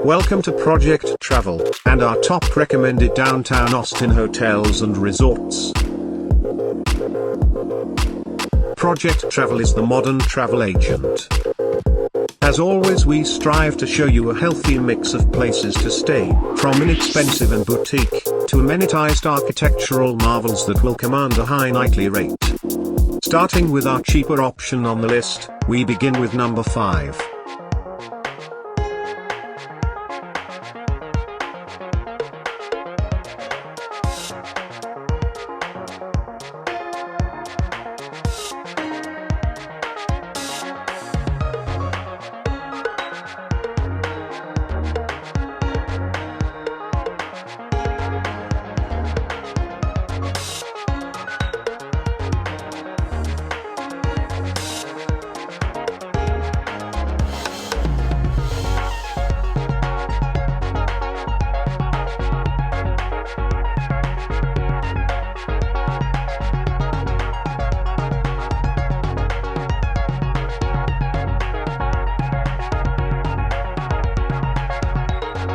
Welcome to Project Travel, and our top recommended downtown Austin hotels and resorts. Project Travel is the modern travel agent. As always, we strive to show you a healthy mix of places to stay, from inexpensive and boutique, to amenitized architectural marvels that will command a high nightly rate. Starting with our cheaper option on the list, we begin with number 5.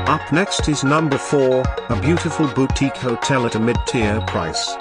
Up next is number 4, a beautiful boutique hotel at a mid-tier price.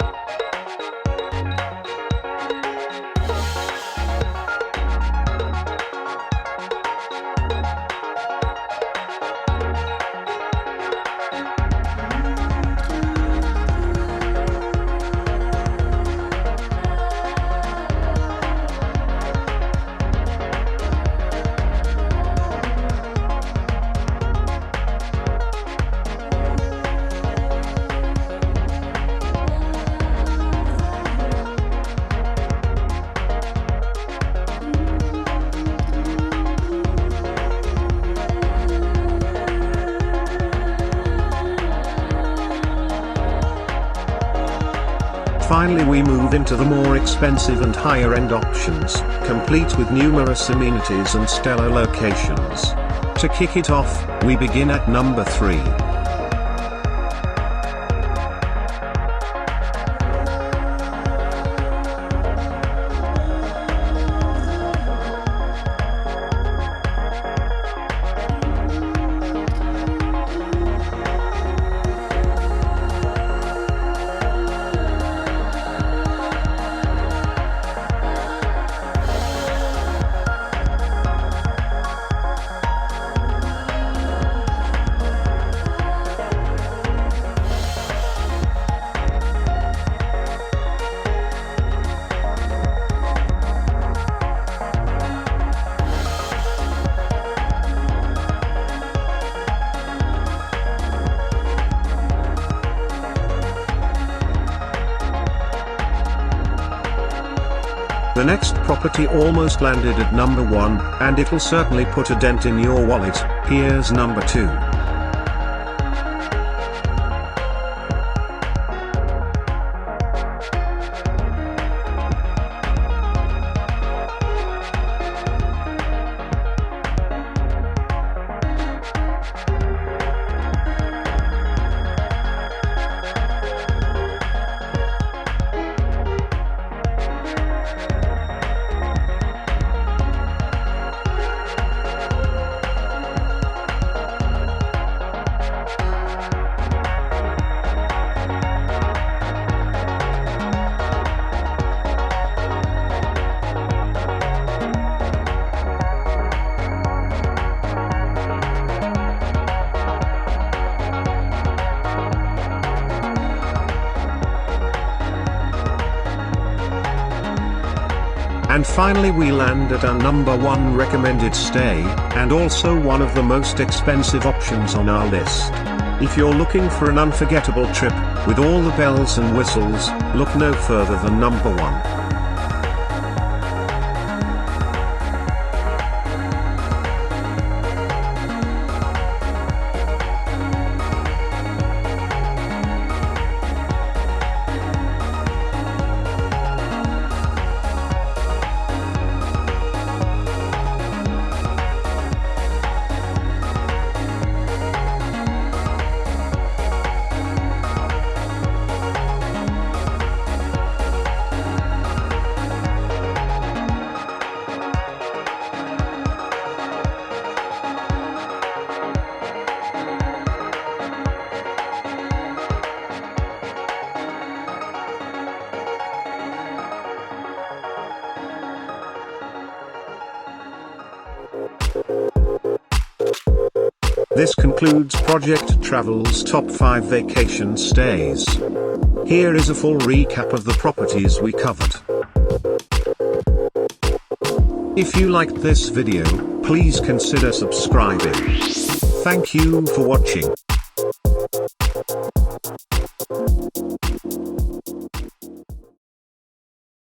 Finally, we move into the more expensive and higher-end options, complete with numerous amenities and stellar locations. To kick it off, we begin at number 3. The next property almost landed at number 1, and it will certainly put a dent in your wallet. Here's number 2. And finally, we land at our number 1 recommended stay, and also one of the most expensive options on our list. If you're looking for an unforgettable trip, with all the bells and whistles, look no further than number 1. This concludes Project Travel's top 5 vacation stays. Here is a full recap of the properties we covered. If you liked this video, please consider subscribing. Thank you for watching.